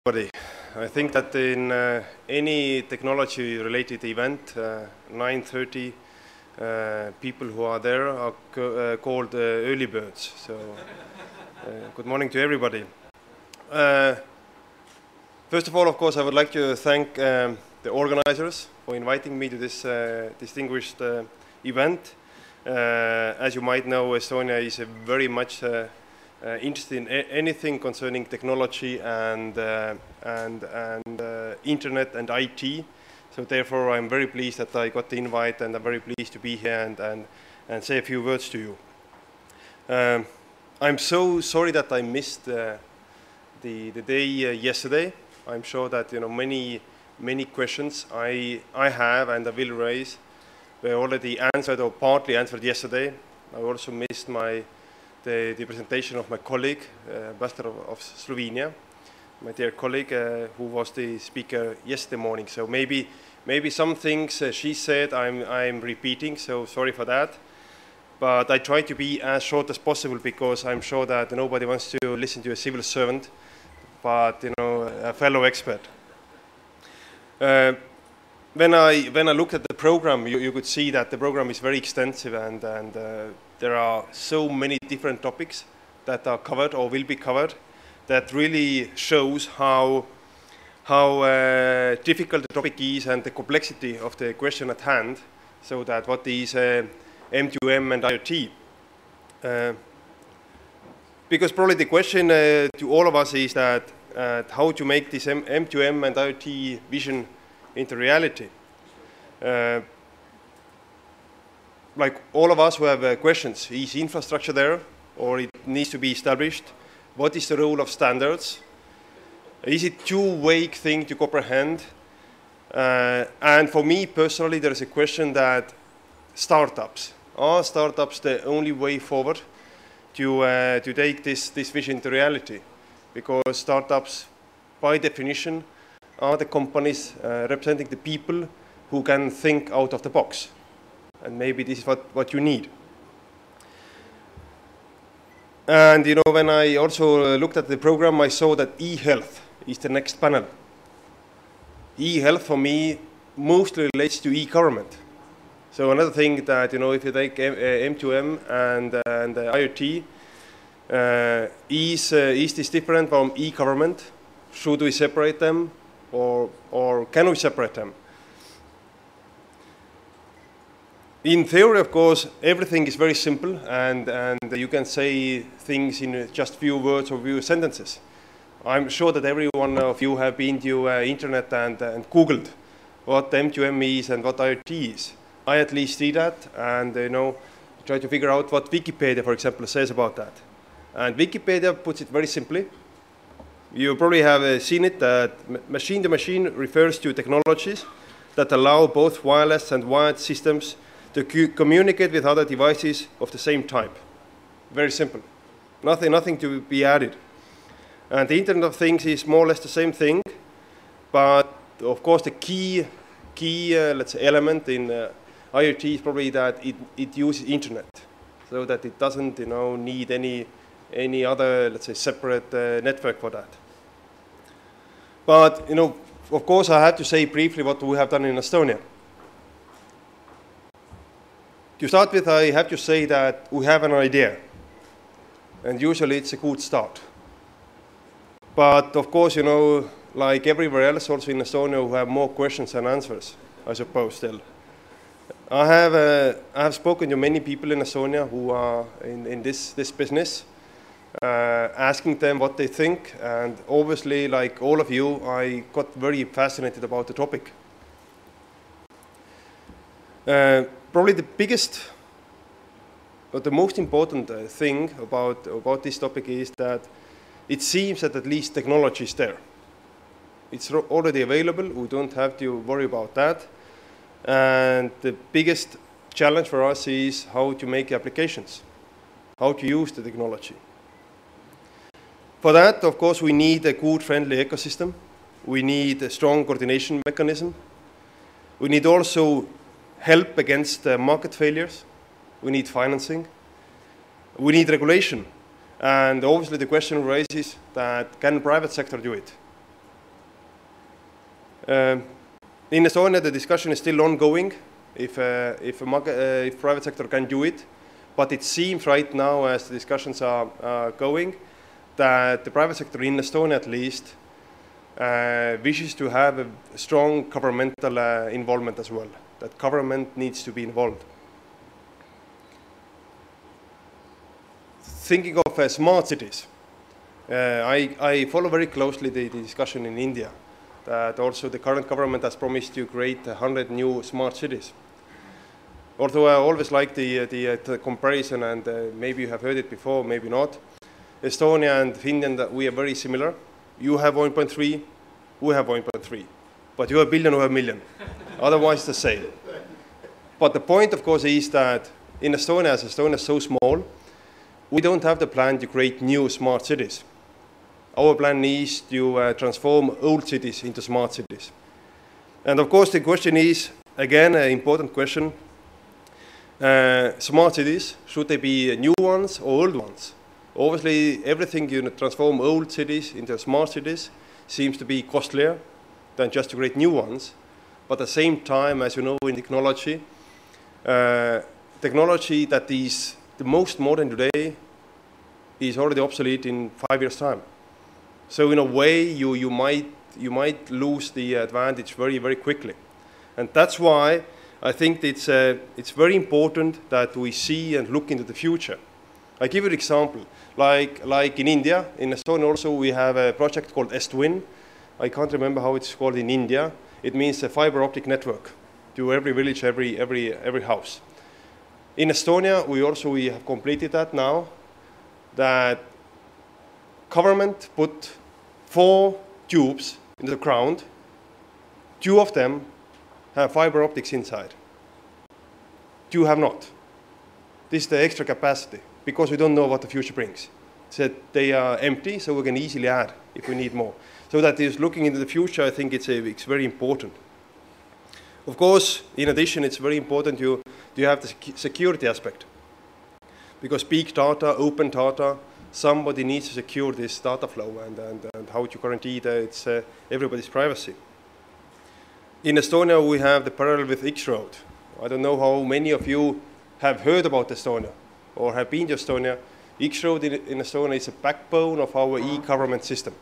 Everybody. I think that in any technology-related event, 9:30 people who are there are called early birds. So, good morning to everybody. First of all, of course, I would like to thank the organizers for inviting me to this distinguished event. As you might know, Estonia is very much interested in anything concerning technology and internet and IT. So therefore, I'm very pleased that I got the invite, and I'm very pleased to be here and say a few words to you. I'm so sorry that I missed the day yesterday. I'm sure that many questions I have and I will raise were already answered or partly answered yesterday. I also missed the presentation of my colleague, Ambassador of Slovenia, my dear colleague, who was the speaker yesterday morning. So maybe some things she said I'm repeating, so sorry for that. But I try to be as short as possible because I'm sure that nobody wants to listen to a civil servant, but a fellow expert. When I looked at the program, you could see that the program is very extensive and there are so many different topics that are covered or will be covered that really shows how difficult the topic is and the complexity of the question at hand. So that what is m2m and IoT? Because probably the question to all of us is that how to make this m2m and IoT vision into reality. Like all of us who have questions, is infrastructure there or it needs to be established? What is the role of standards? Is it too vague thing to comprehend? And for me personally, there is a question that are startups the only way forward to take this vision to reality? Because startups, by definition, are the companies representing the people who can think out of the box. And maybe this is what you need. And when I also looked at the program, I saw that e-health is the next panel. E-health for me mostly relates to e-government. So another thing that, if you take m2m and IoT, is this different from e-government? Should we separate them or can we separate them? In theory, of course, everything is very simple and you can say things in just few words or few sentences. I'm sure that every one of you have been to internet and Googled what M2M is and what IoT is. I at least see that and try to figure out what Wikipedia, for example, says about that. And Wikipedia puts it very simply. You probably have seen it that machine-to-machine refers to technologies that allow both wireless and wired systems to communicate with other devices of the same type. Very simple. Nothing to be added. And the Internet of Things is more or less the same thing, but of course the key let's say element in IoT is probably that it uses internet, so that it doesn't need any other, let's say, separate network for that. But of course I had to say briefly what we have done in Estonia. To start with, I have to say that we have an idea, and usually it's a good start. But of course, like everywhere else, also in Estonia, we have more questions than answers, I suppose, still. I have spoken to many people in Estonia who are in this business, asking them what they think, and obviously, like all of you, I got very fascinated about the topic. Probably the biggest, but the most important thing about this topic is that it seems that at least technology is there. It's already available. We don't have to worry about that. And the biggest challenge for us is how to make applications, how to use the technology. For that, of course, we need a good, friendly ecosystem. We need a strong coordination mechanism. We need also help against market failures. We need financing. We need regulation. And obviously the question raises that can the private sector do it? In Estonia, the discussion is still ongoing if private sector can do it. But it seems right now, as the discussions are going, that the private sector in Estonia at least wishes to have a strong governmental involvement as well, that government needs to be involved. Thinking of smart cities, I follow very closely the discussion in India, that also the current government has promised to create 100 new smart cities. Although I always like the comparison, and maybe you have heard it before, maybe not. Estonia and Finland, we are very similar. You have 1.3, we have 1.3. But you have a billion, we have a million. Otherwise, the same. But the point, of course, is that in Estonia, as Estonia is so small, we don't have the plan to create new smart cities. Our plan is to transform old cities into smart cities. And of course, the question is, again, an important question. Smart cities, should they be new ones or old ones? Obviously, everything you transform old cities into smart cities seems to be costlier than just to create new ones. But at the same time, as you know, in technology, technology that is the most modern today is already obsolete in 5 years' time. So in a way, you might lose the advantage very, very quickly. And that's why I think it's very important that we see and look into the future. I give you an example. Like in India, in Estonia also, we have a project called m2m. I can't remember how it's called in India. It means a fiber optic network to every village, every house. In Estonia, we have completed that now, that government put 4 tubes in the ground. 2 of them have fiber optics inside. 2 have not. This is the extra capacity, because we don't know what the future brings. So they are empty, so we can easily add if we need more. So that is looking into the future, I think it's very important. Of course, in addition, it's very important you have the security aspect. Because big data, open data, somebody needs to secure this data flow and how to guarantee that it's everybody's privacy. In Estonia, we have the parallel with X-Road. I don't know how many of you have heard about Estonia or have been to Estonia. X-Road in Estonia is a backbone of our e-government system.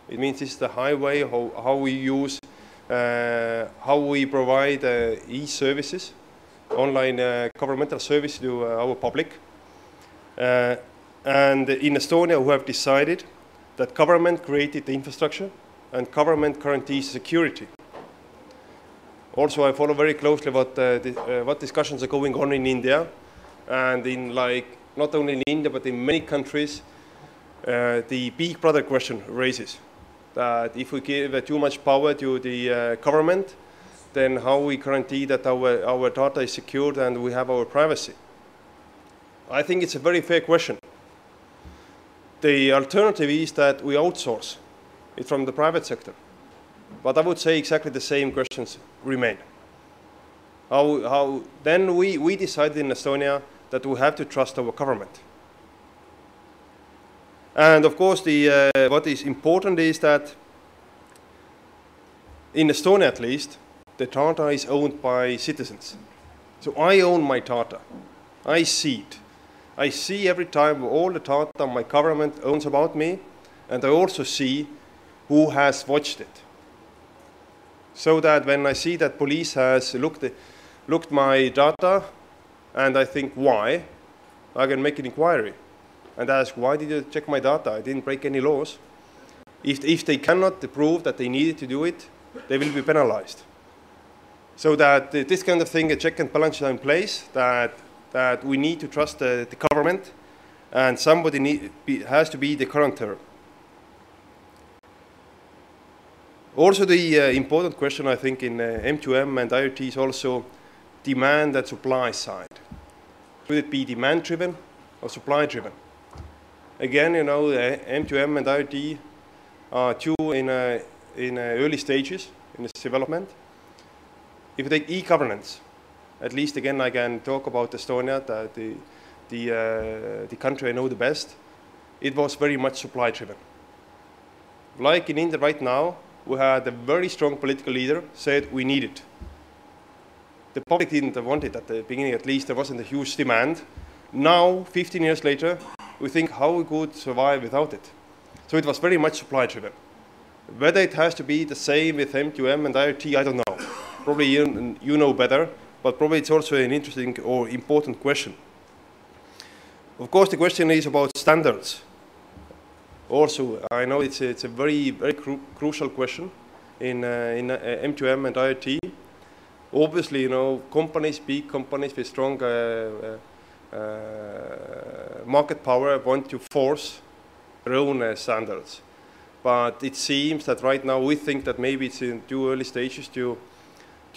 It means it's the highway, how we use, how we provide e-services, online governmental service to our public. And in Estonia, we have decided that government created the infrastructure and government guarantees security. Also, I follow very closely what discussions are going on in India, and in not only in India but in many countries, the big brother question raises that if we give too much power to the government, then how we guarantee that our data is secured and we have our privacy? I think it's a very fair question. The alternative is that we outsource it from the private sector. But I would say exactly the same questions remain. Then we decided in Estonia that we have to trust our government. And of course, what is important is that in Estonia at least, the data is owned by citizens. So I own my data. I see it. I see every time all the data my government owns about me, and I also see who has watched it. So that when I see that police has looked my data, and I think why, I can make an inquiry and ask, why did you check my data? I didn't break any laws. If they cannot prove that they needed to do it, they will be penalized. So that this kind of thing, a check and balance are in place, that we need to trust the government, and somebody has to be the guarantor. Also, the important question, I think, in m2m and IoT is also demand and supply side. Should it be demand-driven or supply-driven? Again, you know, m2m and IoT are 2 in early stages in its development. If you take e-governance, at least again I can talk about Estonia, the country I know the best. It was very much supply-driven. Like in India right now, we had a very strong political leader said we need it. The public didn't want it at the beginning, at least there wasn't a huge demand. Now, 15 years later, we think how we could survive without it. So it was very much supply driven. Whether it has to be the same with m2m and IoT, I don't know. Probably you know better, but probably it's also an interesting or important question. Of course, the question is about standards. Also, I know it's a very crucial question in m2m and IoT. Obviously, you know, companies, big companies with strong market power want to force their own standards. But it seems that right now we think that maybe it's in too early stages to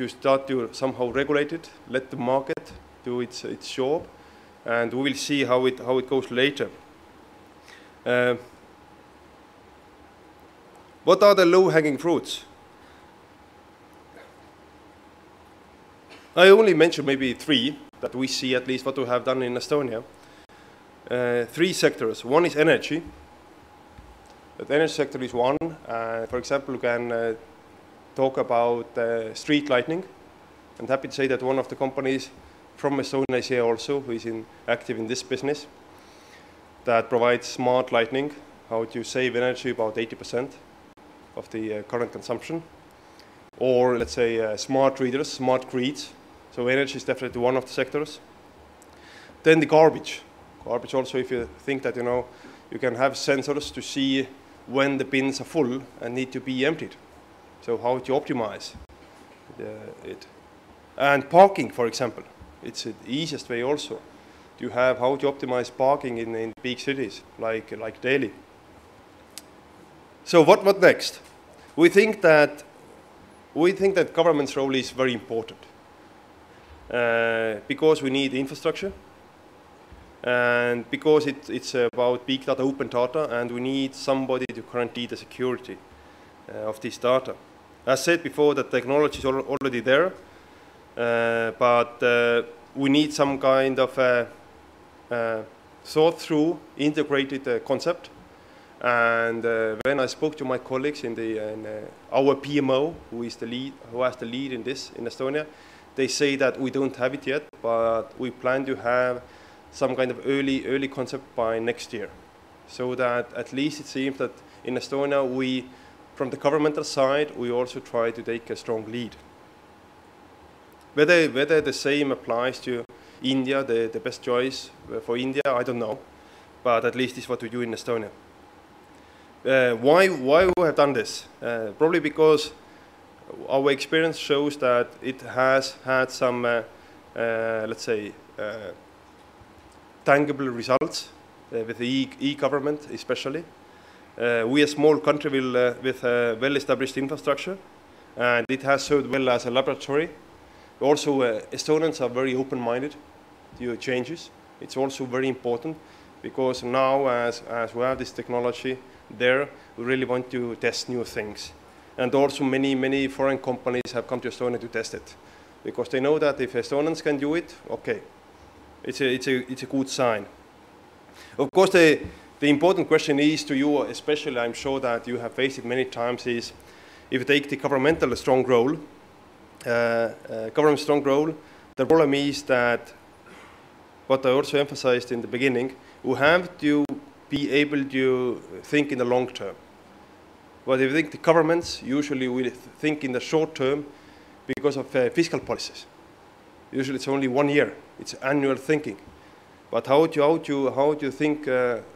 start to somehow regulate it, let the market do its job, and we will see how it goes later. What are the low-hanging fruits? I only mentioned maybe 3 that we see, at least what we have done in Estonia. 3 sectors. One is energy. The energy sector is one. For example, we can talk about street lighting. I'm happy to say that one of the companies from Estonia is here also, who is active in this business, that provides smart lighting, how to save energy about 80% of the current consumption. Or let's say smart readers, smart grids. So energy is definitely one of the sectors. Then the garbage. Garbage also, if you think that, you know, you can have sensors to see when the bins are full and need to be emptied. So how to optimize it. And parking, for example. It's the easiest way also to have how to optimize parking in big cities like Delhi. So what next? We think that government's role is very important because we need infrastructure and because it's about big data, open data, and we need somebody to guarantee the security of this data. As said before, the technology is already there, but we need some kind of thought-through, integrated concept. And when I spoke to my colleagues in our PMO, who has the lead in this in Estonia, they say that we don't have it yet, but we plan to have some kind of early concept by next year, so that at least it seems that in Estonia from the governmental side, we also try to take a strong lead. Whether the same applies to India, the best choice for India, I don't know, but at least it's what we do in Estonia. Why we have done this? Probably because our experience shows that it has had some, let's say, tangible results with the e-government especially. We are a small country with a well-established infrastructure, and it has served well as a laboratory. Also, Estonians are very open-minded to changes. It's also very important because now as we have this technology there, we really want to test new things. And also many foreign companies have come to Estonia to test it because they know that if Estonians can do it, okay, it's a good sign. Of course, the important question is to you, especially I'm sure that you have faced it many times, is if you take the governmental strong role, the problem is that, what I also emphasized in the beginning, we have to be able to think in the long term. But if you think the governments usually will think in the short term because of fiscal policies. Usually it's only 1 year, it's annual thinking. But how to think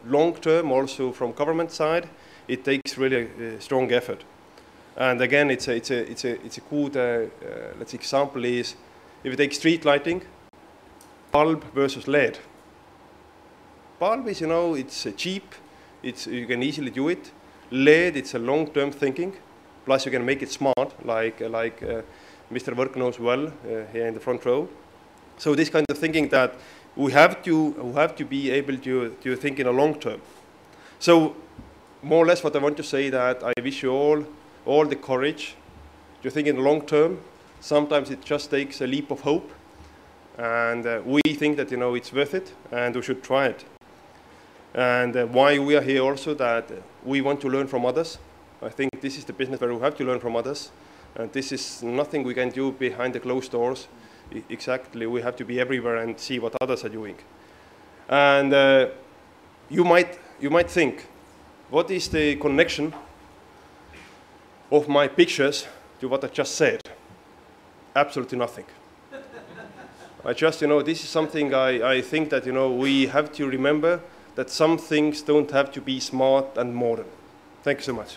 long term also from government side, it takes really a strong effort. And again, it's a good let's say example is if you take street lighting, bulb versus LED. Bulb is, you know, it's cheap, you can easily do it. LED, it's a long-term thinking, plus you can make it smart, like Mr. Work knows well here in the front row. So this kind of thinking that we have to be able to think in a long term. So more or less what I want to say that I wish you all the courage to think in the long term. Sometimes it just takes a leap of hope, and we think that, you know, it's worth it and we should try it. And why we are here also, that we want to learn from others. I think this is the business where we have to learn from others. And this is nothing we can do behind the closed doors. Exactly, we have to be everywhere and see what others are doing. And you might think, what is the connection of my pictures to what I just said? Absolutely nothing. I just, this is something I think that, we have to remember that some things don't have to be smart and modern. Thank you so much.